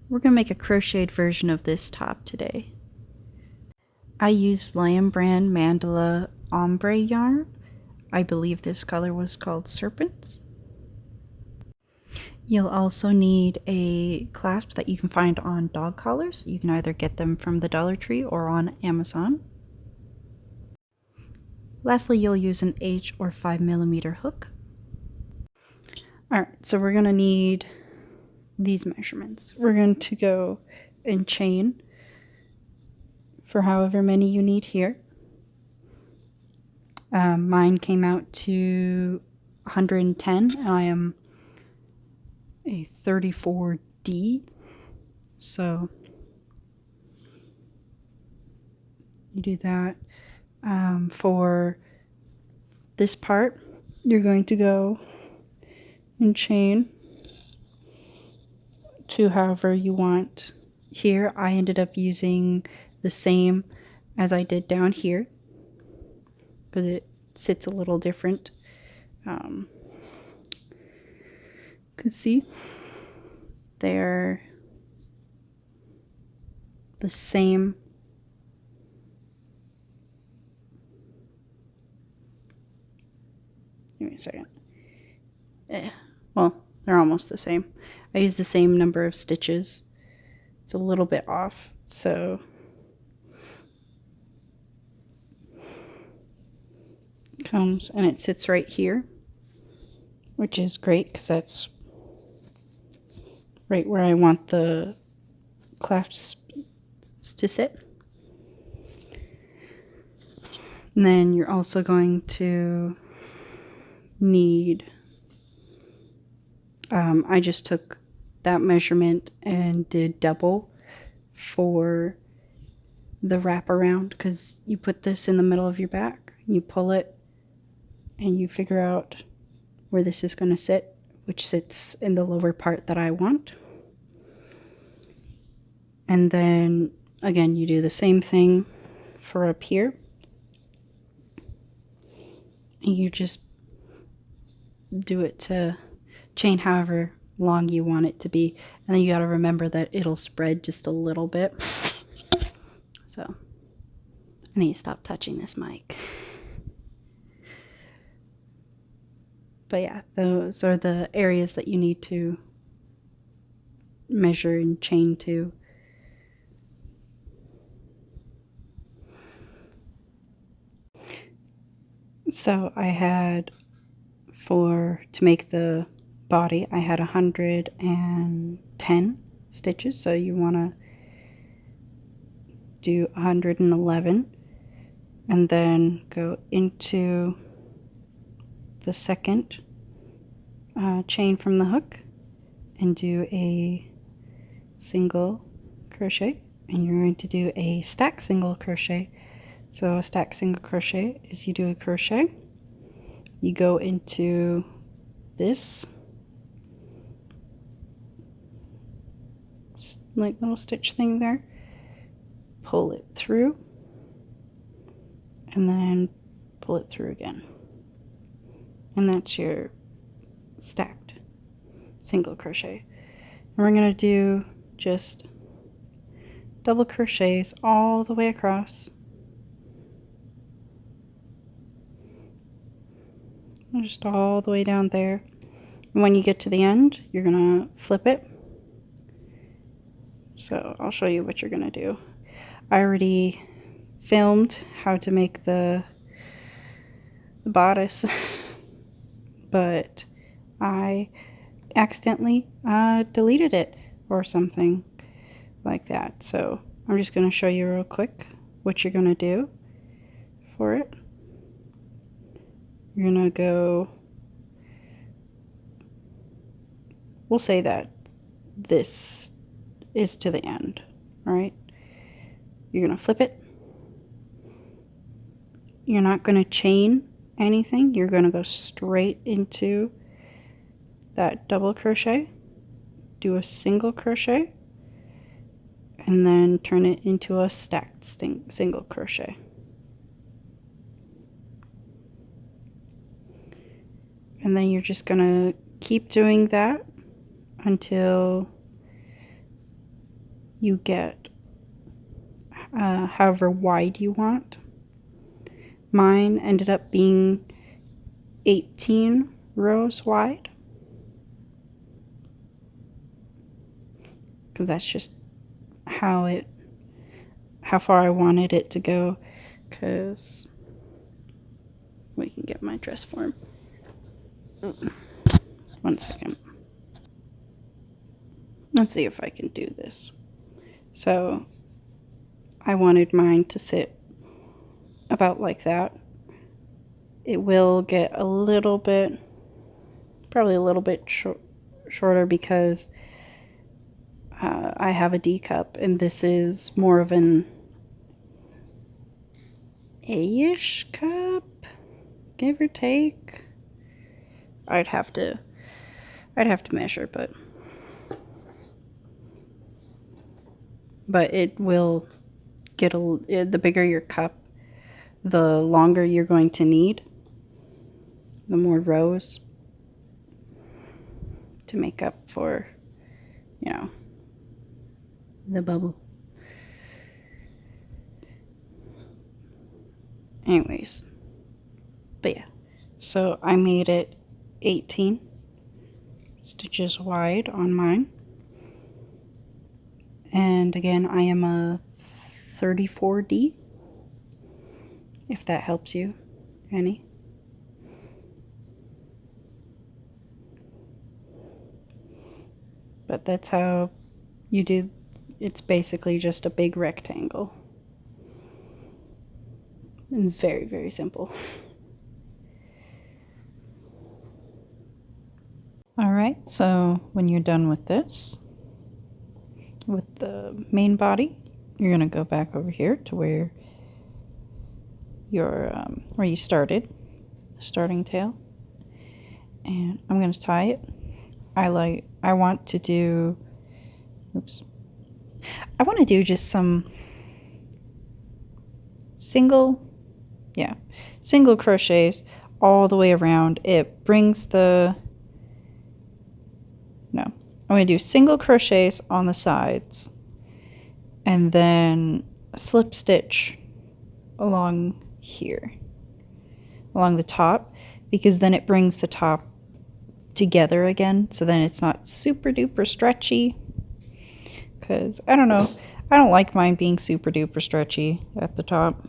We're going to make a crocheted version of this top today. I used Lion Brand Mandala Ombre yarn. I believe this color was called Serpents. You'll also need a clasp that you can find on dog collars. You can either get them from the Dollar Tree or on Amazon. Lastly, you'll use an H or 5mm hook. Alright, so we're going to need these measurements. We're going to go and chain for however many you need here. Mine came out to 110, and I am a 34D, so you do that. For this part, you're going to go and chain to however you want. Here I ended up using the same as I did down here because it sits a little different. Cause see, they're the same. Give me a second. Well, they're almost the same. I use the same number of stitches. It's a little bit off, so it comes and it sits right here, which is great because that's right where I want the clasps to sit. And then you're also going to need, I just took that measurement and did double for the wraparound because you put this in the middle of your back, you pull it, and you figure out where this is going to sit, which sits in the lower part that I want. And then again, you do the same thing for up here. And you just do it to chain however long you want it to be. And then you got to remember that it'll spread just a little bit. So I need to stop touching this mic. But yeah, those are the areas that you need to measure and chain to. So I had, to make the body, I had 110 stitches. So you want to do 111 and then go into the second chain from the hook and do a single crochet, and you're going to do a stack single crochet. So a stack single crochet is you do a crochet, you go into this like little stitch thing there, pull it through, and then pull it through again, and that's your stacked single crochet. And we're going to do just double crochets all the way across. Just all the way down there. And when you get to the end, you're going to flip it. So I'll show you what you're going to do. I already filmed how to make the bodice, but I accidentally deleted it or something like that. So I'm just going to show you real quick what you're going to do for it. You're going to go, we'll say that this is to the end, all right? You're going to flip it. You're not going to chain anything. You're going to go straight into that double crochet, do a single crochet, and then turn it into a stacked single crochet. And then you're just going to keep doing that until you get however wide you want. Mine ended up being 18 rows wide, because that's just how far I wanted it to go. Because we can get my dress form. 1 second. Let's see if I can do this. So I wanted mine to sit about like that. It will get a little bit, probably a little bit shorter, because I have a D cup, and this is more of an A-ish cup, give or take. I'd have to measure, but it will get the bigger your cup, the longer you're going to need, the more rows to make up for, you know, the bubble. Anyways, but yeah, so I made it 18 stitches wide on mine. And again, I am a 34D, if that helps you any. But that's how you do. It's basically just a big rectangle. And very, very simple. Alright, so when you're done with this, with the main body, you're going to go back over here to where where you started, the starting tail, and I'm going to tie it. I want to do just some single crochets all the way around. It brings I'm going to do single crochets on the sides, and then a slip stitch along here, along the top, because then it brings the top together again, so then it's not super duper stretchy. Because I don't know, I don't like mine being super duper stretchy at the top.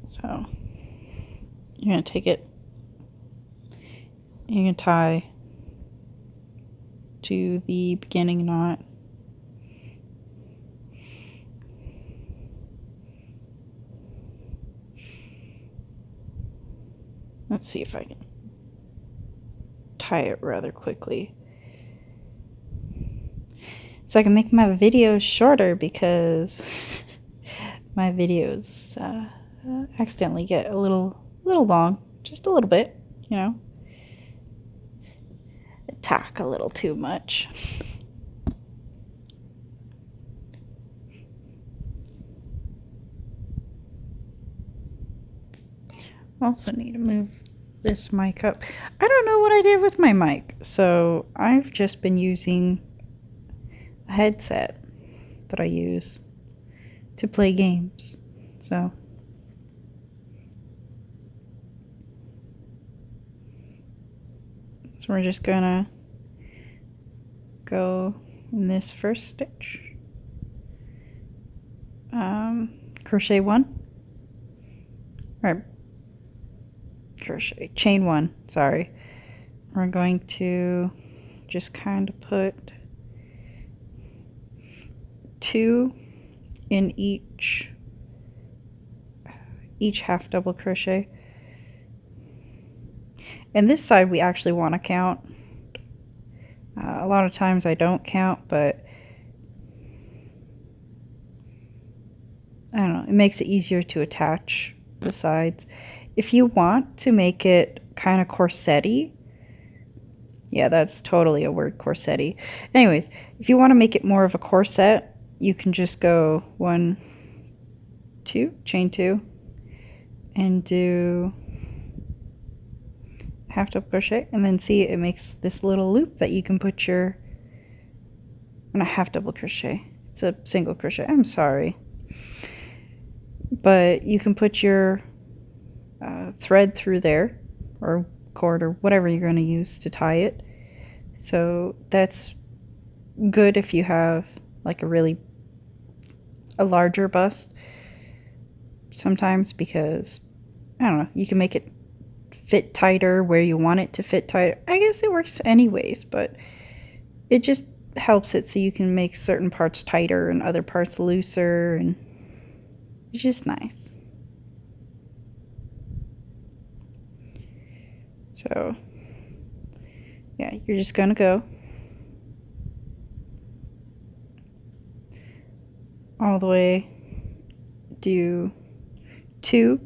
So you're going to take it, you're going to tie to the beginning knot. Let's see if I can tie it rather quickly, so I can make my videos shorter, because my videos accidentally get a little long, just a little bit, you know. I talk a little too much. Also need to move this mic up. I don't know what I did with my mic, so I've just been using a headset that I use to play games. So we're just gonna go in this first stitch, crochet 1, or chain 1, sorry. We're going to just kind of put 2 in each half double crochet. And this side we actually want to count. A lot of times I don't count, but I don't know, it makes it easier to attach the sides. If you want to make it kind of corset-y, yeah, that's totally a word, corset-y. Anyways, if you want to make it more of a corset, you can just go 1, 2, chain 2, and do half double crochet, and then see it makes this little loop that you can put your, not half double crochet, it's a single crochet, I'm sorry, but you can put your thread through there, or cord, or whatever you're going to use to tie it. So that's good if you have like a larger bust sometimes, because I don't know, you can make it fit tighter where you want it to fit tighter. I guess it works anyways, but it just helps it so you can make certain parts tighter and other parts looser, and it's just nice. So yeah, you're just gonna go all the way, do 2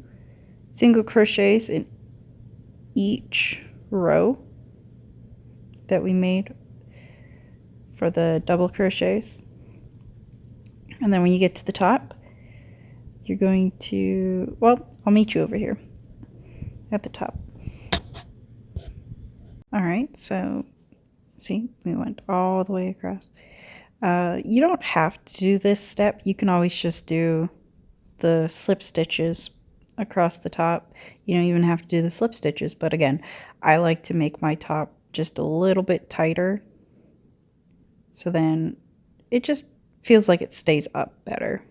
single crochets in each row that we made for the double crochets, and then when you get to the top, you're going to, well, I'll meet you over here at the top. All right, so see, we went all the way across. You don't have to do this step. You can always just do the slip stitches across the top. You don't even have to do the slip stitches, but again, I like to make my top just a little bit tighter, so then it just feels like it stays up better.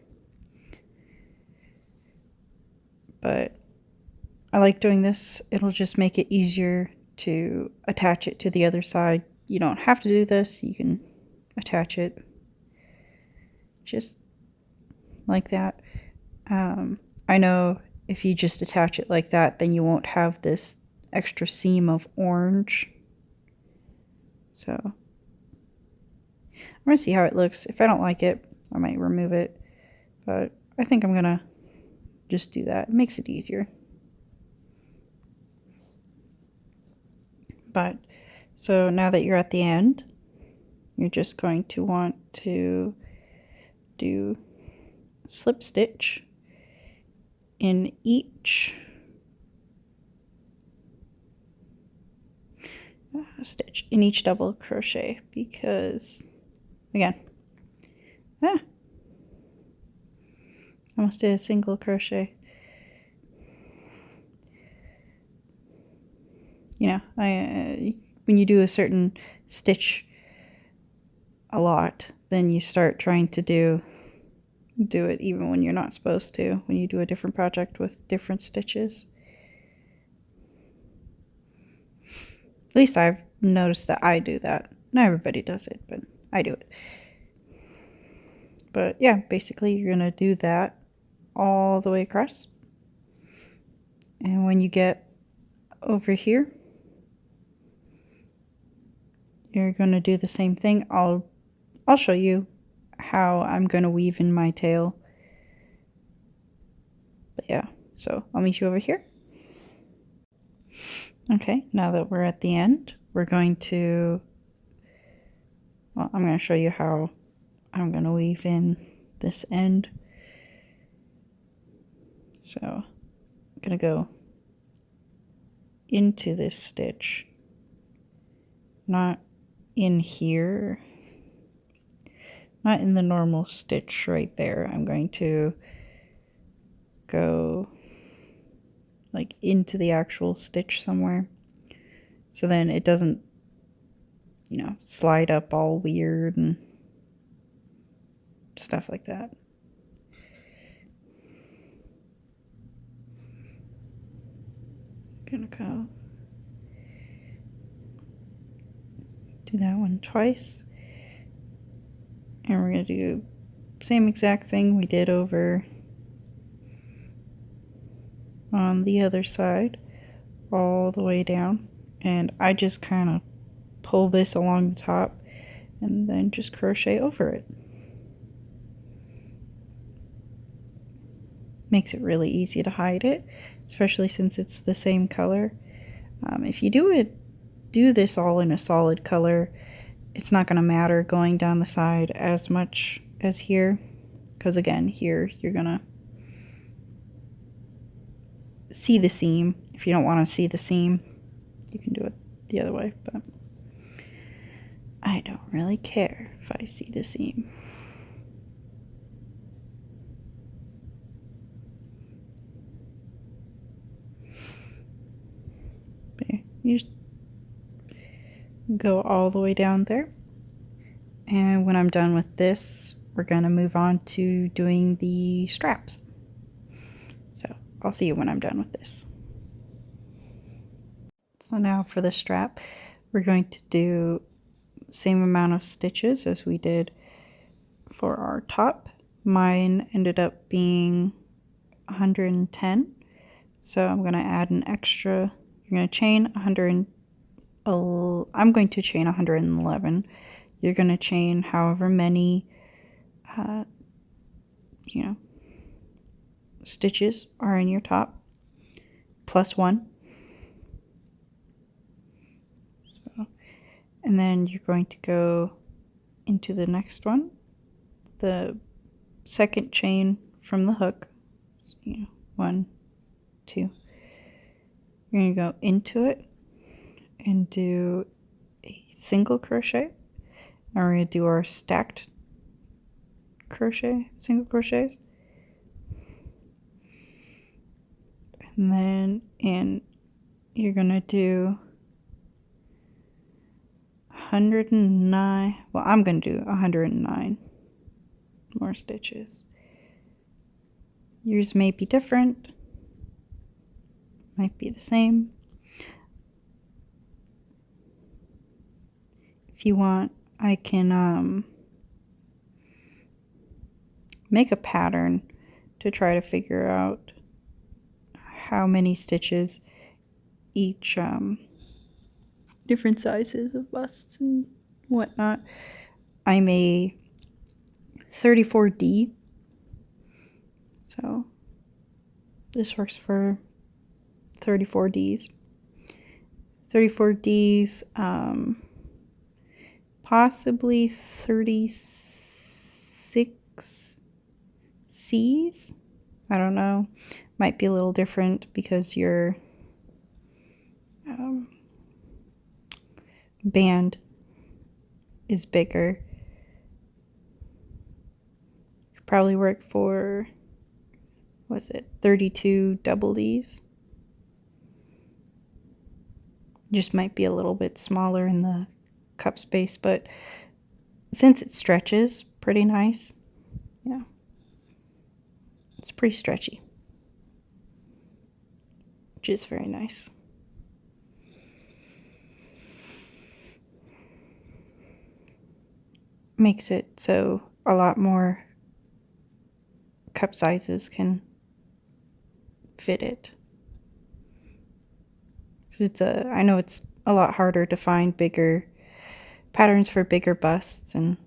But I like doing this. It'll just make it easier to attach it to the other side. You don't have to do this. You can attach it just like that. I know if you just attach it like that, then you won't have this extra seam of orange. So I'm going to see how it looks. If I don't like it, I might remove it. But I think I'm going to just do that. It makes it easier. But so now that you're at the end, you're just going to want to do slip stitch in each stitch in each double crochet, because again, almost did a single crochet. You know, when you do a certain stitch a lot, then you start trying to do it even when you're not supposed to, when you do a different project with different stitches. At least I've noticed that I do that. Not everybody does it, but I do it. But yeah, basically you're going to do that all the way across. And when you get over here, you're going to do the same thing. I'll show you how I'm going to weave in my tail. But yeah, so I'll meet you over here. Okay, now that we're at the end, we're going to, well, I'm going to show you how I'm going to weave in this end. So I'm going to go into this stitch, not in here, not in the normal stitch right there. I'm going to go like into the actual stitch somewhere, so then it doesn't, you know, slide up all weird and stuff like that. Gonna go do that one twice, and we're gonna do same exact thing we did over on the other side, all the way down. And I just kind of pull this along the top and then just crochet over it. Makes it really easy to hide it, especially since it's the same color. If you do this all in a solid color, it's not going to matter going down the side as much as here, because again, here you're going to see the seam if you don't want to see the seam. You can do it the other way, but I don't really care if I see the seam. But you just go all the way down there. And when I'm done with this, we're going to move on to doing the straps. So I'll see you when I'm done with this. So now for the strap, we're going to do the same amount of stitches as we did for our top. Mine ended up being 110. So I'm going to add an extra, you're going to chain 100, I'm going to chain 111. You're going to chain however many, stitches are in your top, plus 1. So, and then you're going to go into the next one, the second chain from the hook. So, 1, 2. You're going to go into it and do a single crochet. Now we're going to do our stacked crochet, single crochets. And then you're going to do 109. Well, I'm going to do 109 more stitches. Yours may be different, might be the same. If you want, I can make a pattern to try to figure out how many stitches each different sizes of busts and whatnot. I'm a 34D, so this works for 34Ds. 34Ds, possibly 36Cs. I don't know. Might be a little different because your band is bigger. Could probably work for, was it 32 double Ds? Just might be a little bit smaller in the cup space, but since it stretches pretty nice, yeah, it's pretty stretchy, which is very nice. Makes it so a lot more cup sizes can fit it. Because I know it's a lot harder to find bigger patterns for bigger busts, and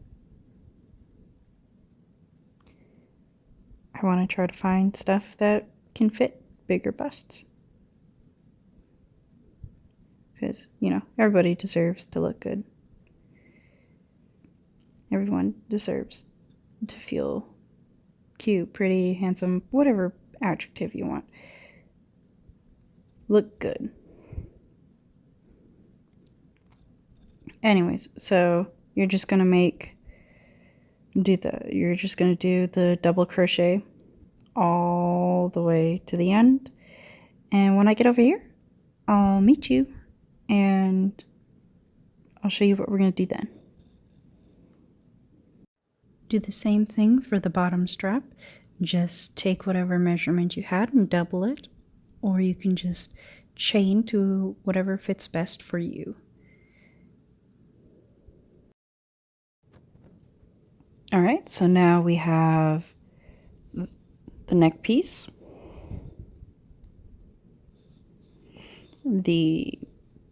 I want to try to find stuff that can fit bigger busts. Because, everybody deserves to look good. Everyone deserves to feel cute, pretty, handsome, whatever adjective you want. Look good. Anyways, so you're just going to do the double crochet all the way to the end. And when I get over here, I'll meet you and I'll show you what we're going to do then. Do the same thing for the bottom strap. Just take whatever measurement you had and double it, or you can just chain to whatever fits best for you. All right, so now we have the neck piece, the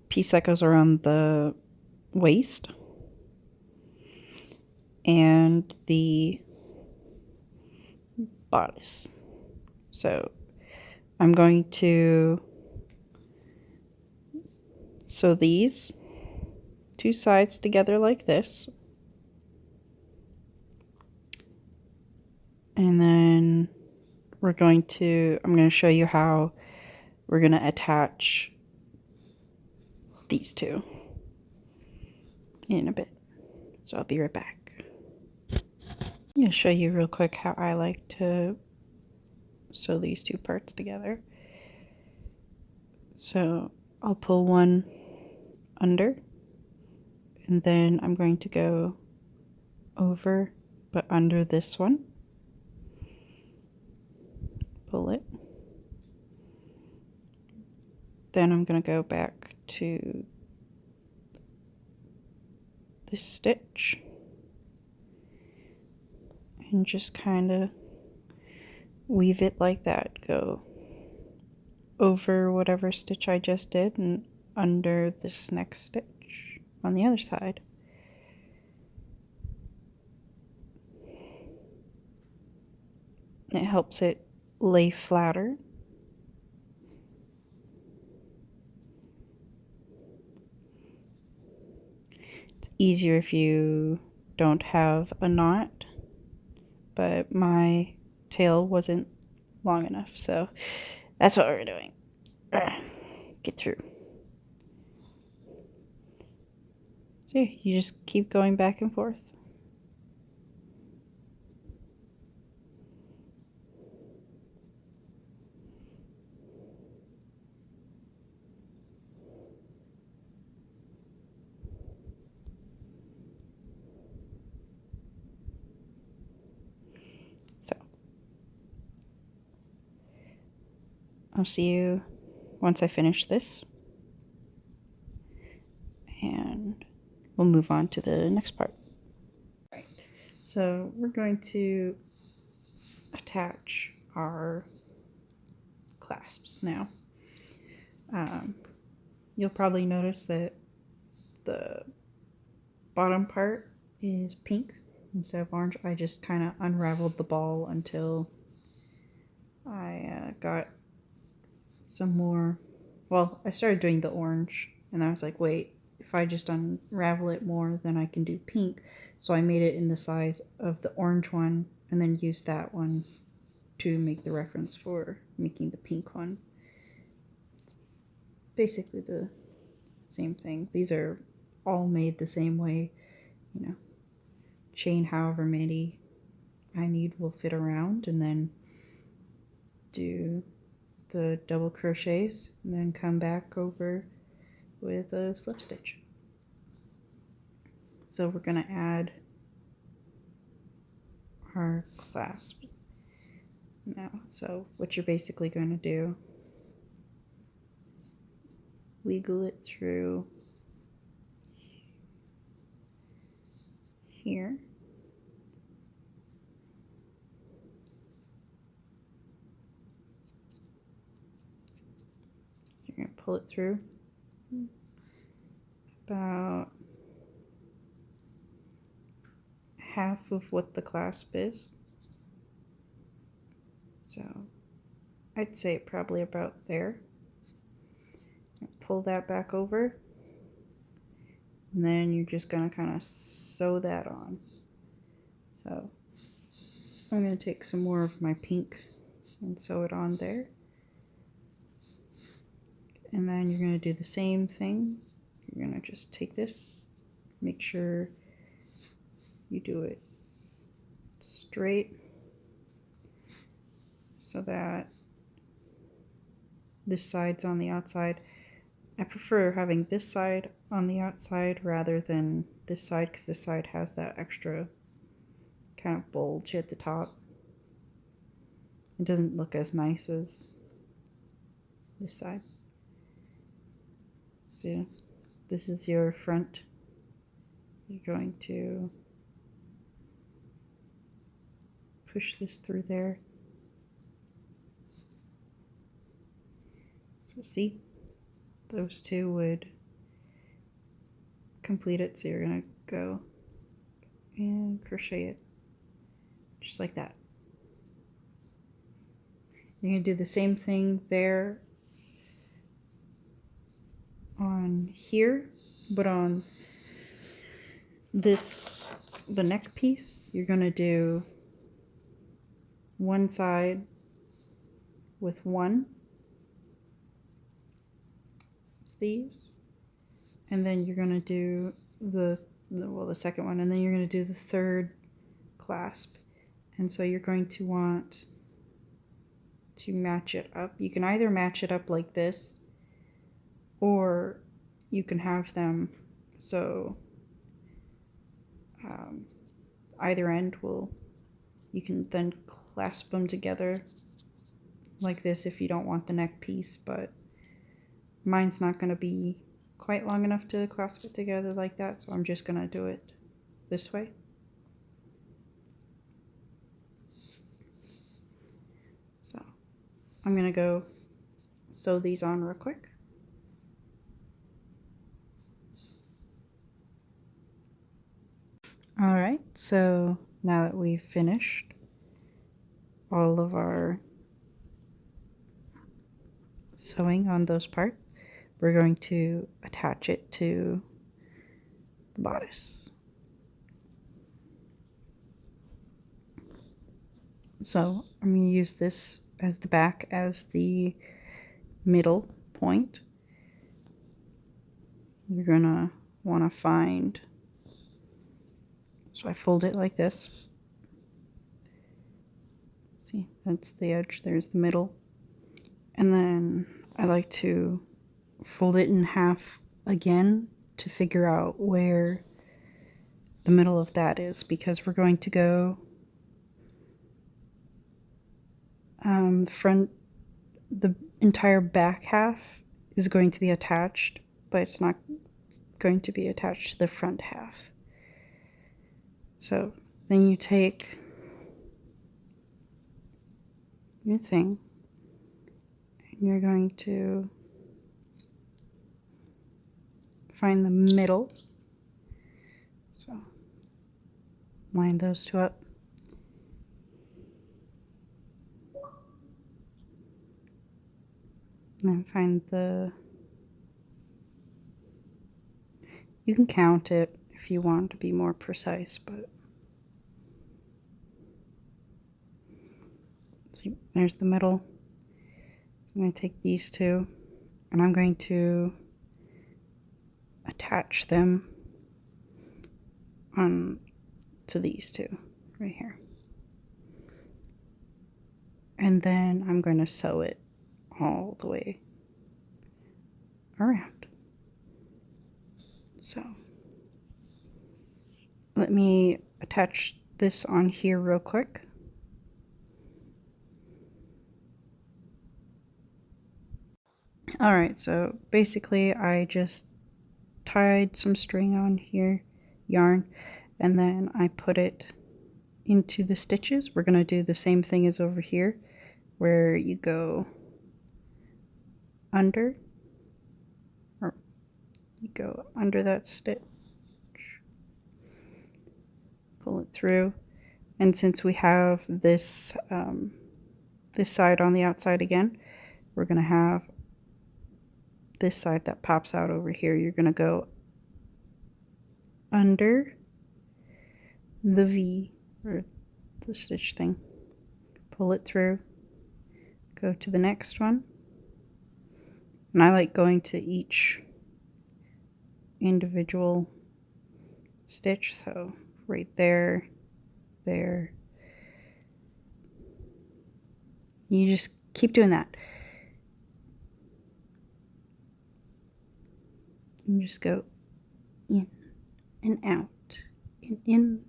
piece that goes around the waist, and the bodice. So I'm going to sew these two sides together like this, and then I'm going to show you how we're going to attach these two in a bit. So I'll be right back. I'm going to show you real quick how I like to sew these two parts together. So I'll pull one under, and then I'm going to go over but under this one. Pull it. Then I'm going to go back to this stitch and just kind of weave it like that. Go over whatever stitch I just did and under this next stitch on the other side. It helps it lay flatter. It's easier if you don't have a knot, but my tail wasn't long enough, so that's what we're doing. Get through. So yeah, you just keep going back and forth. So I'll see you once I finish this, and we'll move on to the next part. Right. So we're going to attach our clasps now. You'll probably notice that the bottom part is pink instead of orange. I just kind of unraveled the ball until I got some more. Well, I started doing the orange and I was like, wait, if I just unravel it more, then I can do pink. So I made it in the size of the orange one and then used that one to make the reference for making the pink one. It's basically the same thing. These are all made the same way, you know. Chain however many I need will fit around, and then do the double crochets and then come back over with a slip stitch. So we're going to add our clasps now. So what you're basically going to do is wiggle it through here. You're going to pull it through about half of what the clasp is. So I'd say probably about there. Pull that back over, and then you're just going to kind of sew that on. So I'm going to take some more of my pink and sew it on there. And then you're going to do the same thing. You're going to just take this, make sure you do it straight so that this side's on the outside. I prefer having this side on the outside rather than this side because this side has that extra kind of bulge at the top. It doesn't look as nice as this side. So yeah, this is your front. You're going to push this through there. So see, those two would complete it. So you're going to go and crochet it just like that. You're going to do the same thing there on here, but on this, the neck piece, you're going to do one side with one of these, and then you're going to do the second one, and then you're going to do the third clasp. And so you're going to want to match it up. You can either match it up like this, or you can have them so either end you can then clasp them together like this if you don't want the neck piece, but mine's not going to be quite long enough to clasp it together like that, so I'm just going to do it this way. So I'm going to go sew these on real quick. All right, so now that we've finished all of our sewing on those parts, we're going to attach it to the bodice. So I'm going to use this as the back as the middle point. You're going to want to find, so I fold it like this. See, that's the edge, there's the middle. And then I like to fold it in half again to figure out where the middle of that is, because we're going to go the entire back half is going to be attached, but it's not going to be attached to the front half. So then you take your thing and you're going to find the middle. So line those two up. And then find you can count it if you want to be more precise, but see, there's the middle. So I'm going to take these two and I'm going to attach them on to these two right here. And then I'm going to sew it all the way around. So let me attach this on here real quick. All right, so basically I just tied some string on here, yarn, and then I put it into the stitches. We're going to do the same thing as over here, where you go under, or you go under that stitch, pull it through, and since we have this this side on the outside again, we're going to have this side that pops out over here. You're going to go under the V, or the stitch thing, pull it through, go to the next one, and I like going to each individual stitch, so right there, there. You just keep doing that. You just go in and out, in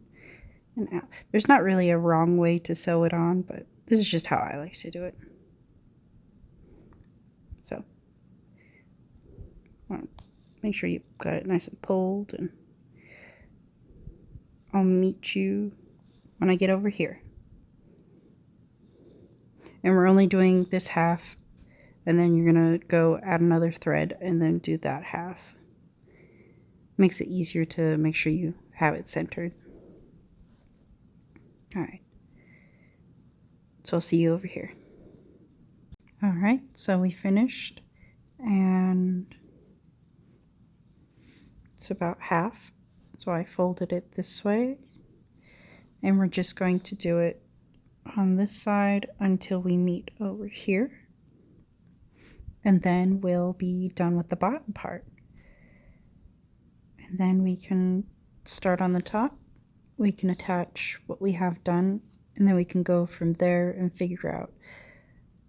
and out. There's not really a wrong way to sew it on, but this is just how I like to do it. So make sure you've got it nice and pulled, and I'll meet you when I get over here. And we're only doing this half, and then you're gonna go add another thread and then do that half. Makes it easier to make sure you have it centered. All right, so I'll see you over here. All right, so we finished, and it's about half. So I folded it this way, and we're just going to do it on this side until we meet over here, and then we'll be done with the bottom part. And then we can start on the top. We can attach what we have done, and then we can go from there and figure out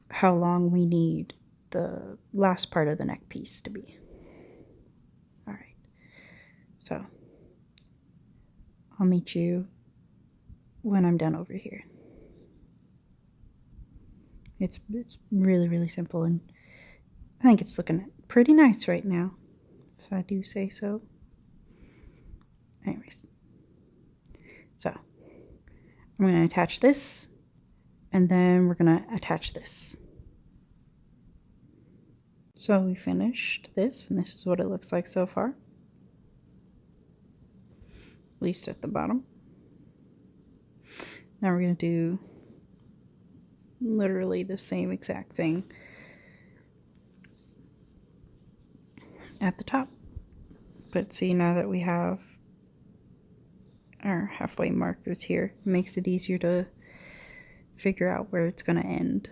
how long we need the last part of the neck piece to be. All right, so I'll meet you when I'm done over here. It's really, really simple, and I think it's looking pretty nice right now, if I do say so. Anyways, so I'm going to attach this, and then we're going to attach this. So we finished this, and this is what it looks like so far, at least at the bottom. Now we're going to do literally the same exact thing at the top. But see, now that we have our halfway markers here, it makes it easier to figure out where it's going to end.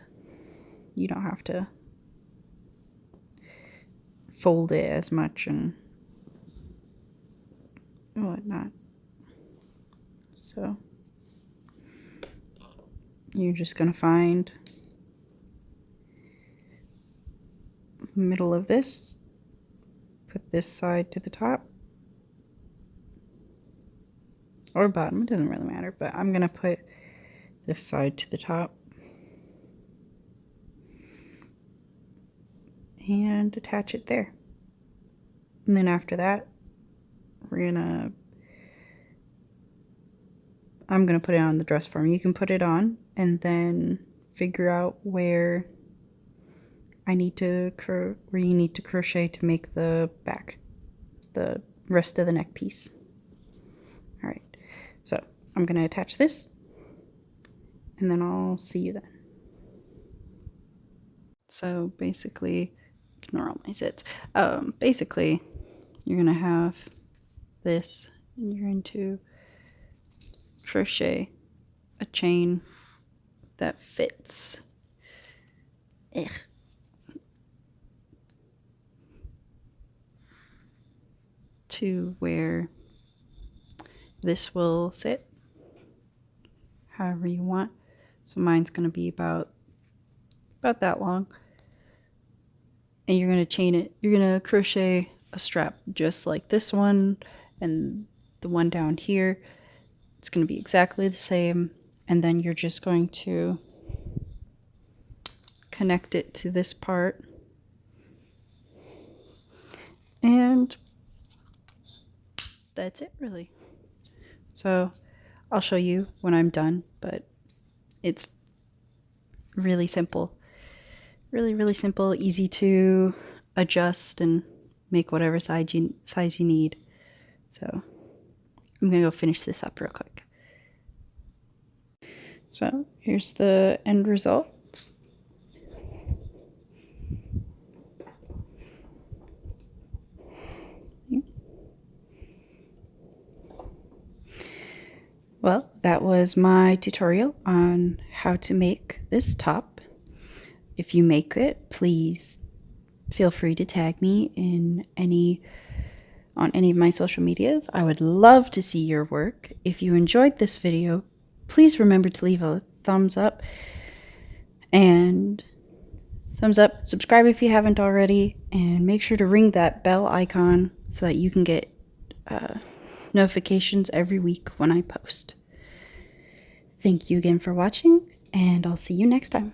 You don't have to fold it as much and whatnot. So you're just going to find the middle of this, put this side to the top or bottom, it doesn't really matter, but I'm going to put this side to the top and attach it there. And then after that, I'm gonna put it on the dress form. You can put it on and then figure out where you need to crochet to make the rest of the neck piece. All right, so I'm gonna attach this, and then I'll see you then. So basically, ignore all my zits. Basically, you're gonna have this, and you're going to crochet a chain that fits to where this will sit, however you want. So mine's going to be about that long, and you're going to chain it. You're going to crochet a strap just like this one, and the one down here, it's going to be exactly the same, and then you're just going to connect it to this part, and that's it really. So I'll show you when I'm done, but it's really simple, really simple, easy to adjust and make whatever size you need. So I'm gonna go finish this up real quick. So here's the end results. Well, that was my tutorial on how to make this top. If you make it, please feel free to tag me on any of my social medias. I would love to see your work. If you enjoyed this video, please remember to leave a thumbs up, subscribe if you haven't already, and make sure to ring that bell icon so that you can get notifications every week when I post. Thank you again for watching, and I'll see you next time.